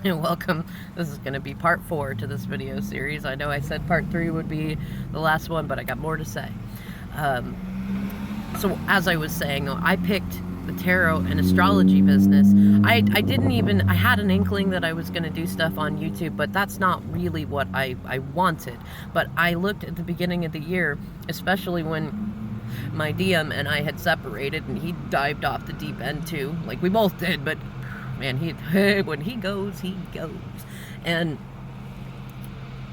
Welcome. This is going to be part 4 to this video series. I know I said part 3 would be the last one, but I got more to say. So as I was saying, I picked the tarot and astrology business. I had an inkling that I was going to do stuff on YouTube, but that's not really what I wanted. But I looked at the beginning of the year, especially when my DM and I had separated and he dived off the deep end too, like we both did, but man, when he goes, he goes. And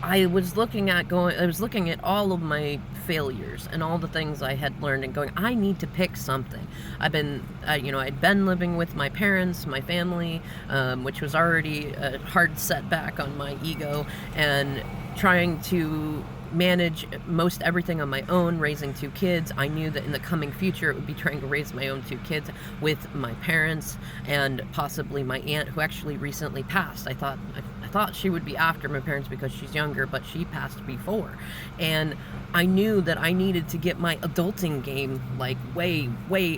I was looking at all of my failures and all the things I had learned and going, I need to pick something. I'd been living with my parents, my family, which was already a hard setback on my ego, and trying to manage most everything on my own, raising 2 kids. I knew that in the coming future it would be trying to raise my own 2 kids with my parents and possibly my aunt, who actually recently passed. I thought she would be after my parents because she's younger, but she passed before. And I knew that I needed to get my adulting game like way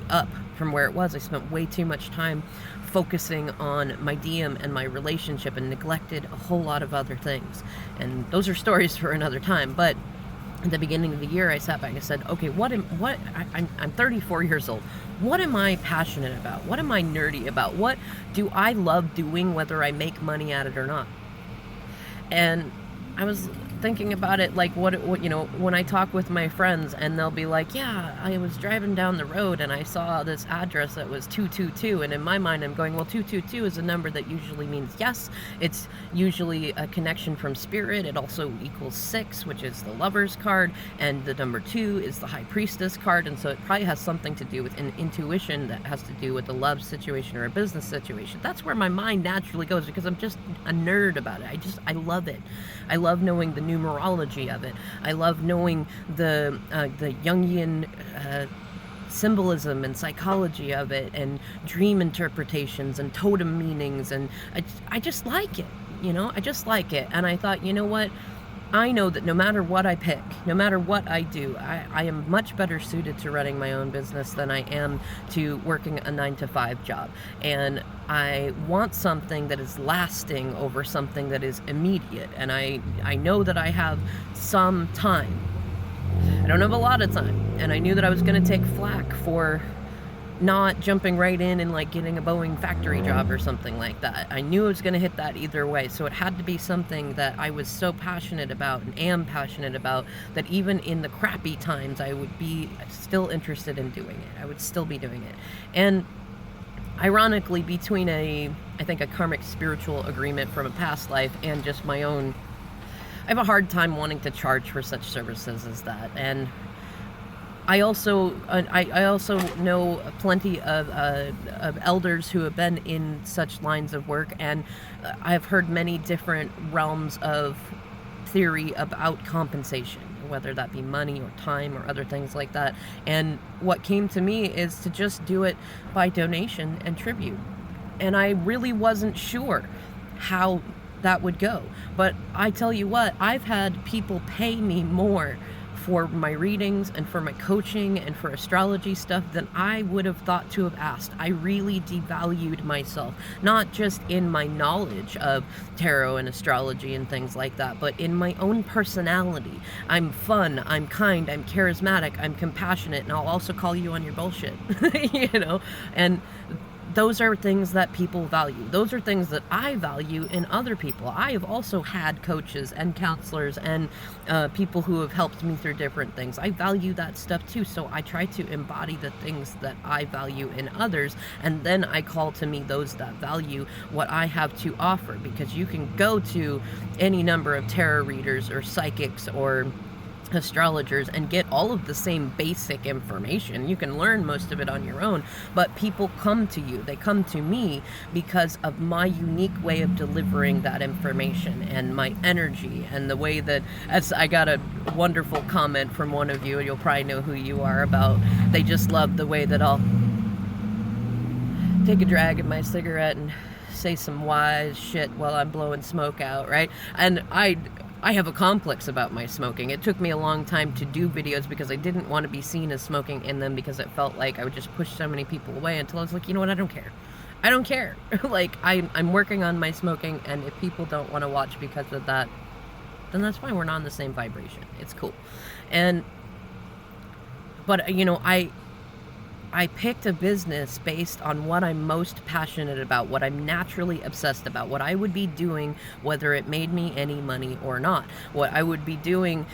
up from where it was. I spent way too much time focusing on my DM and my relationship and neglected a whole lot of other things. And those are stories for another time. But at the beginning of the year, I sat back and said, okay, I'm 34 years old. What am I passionate about? What am I nerdy about? What do I love doing, whether I make money at it or not? And I was thinking about it like what when I talk with my friends and they'll be like, yeah, I was driving down the road and I saw this address that was 222, and in my mind I'm going, well, 222 is a number that usually means yes. It's usually a connection from spirit. It also equals 6, which is the lover's card, and the number 2 is the high priestess card, and so it probably has something to do with an intuition that has to do with a love situation or a business situation. That's where my mind naturally goes because I'm just a nerd about it. I love it. I love knowing the numerology of it. I love knowing the Jungian symbolism and psychology of it, and dream interpretations and totem meanings, and I just like it, I just like it. And I thought, you know what? I know that no matter what I pick, no matter what I do, I am much better suited to running my own business than I am to working a 9-to-5 job. And I want something that is lasting over something that is immediate. And I know that I have some time. I don't have a lot of time. And I knew that I was going to take flack for not jumping right in and like getting a Boeing factory job or something like that. I knew I was going to hit that either way, so it had to be something that I was so passionate about and am passionate about that even in the crappy times I would be still interested in doing it. I would still be doing it. And ironically, between I think a karmic spiritual agreement from a past life and just my own, I have a hard time wanting to charge for such services as that. And I also know plenty of elders who have been in such lines of work, and I've heard many different realms of theory about compensation, whether that be money or time or other things like that. And what came to me is to just do it by donation and tribute. And I really wasn't sure how that would go. But I tell you what, I've had people pay me more for my readings and for my coaching and for astrology stuff than I would have thought to have asked. I really devalued myself, not just in my knowledge of tarot and astrology and things like that, but in my own personality. I'm fun, I'm kind, I'm charismatic, I'm compassionate, and I'll also call you on your bullshit, and those are things that people value. Those are things that I value in other people. I have also had coaches and counselors and people who have helped me through different things. I value that stuff too, so I try to embody the things that I value in others, and then I call to me those that value what I have to offer, because you can go to any number of tarot readers or psychics or astrologers and get all of the same basic information. You can learn most of it on your own, but people come to you. They come to me because of my unique way of delivering that information and my energy and the way that, as I got a wonderful comment from one of you, you'll probably know who you are, about they just love the way that I'll take a drag of my cigarette and say some wise shit while I'm blowing smoke out, right? And I have a complex about my smoking. It took me a long time to do videos because I didn't want to be seen as smoking in them, because it felt like I would just push so many people away, until I was like, you know what, I don't care. I don't care. Like, I'm working on my smoking, and if people don't want to watch because of that, then that's fine. We're not on the same vibration. It's cool. And, but, you know, I picked a business based on what I'm most passionate about, what I'm naturally obsessed about, what I would be doing whether it made me any money or not, what I would be doing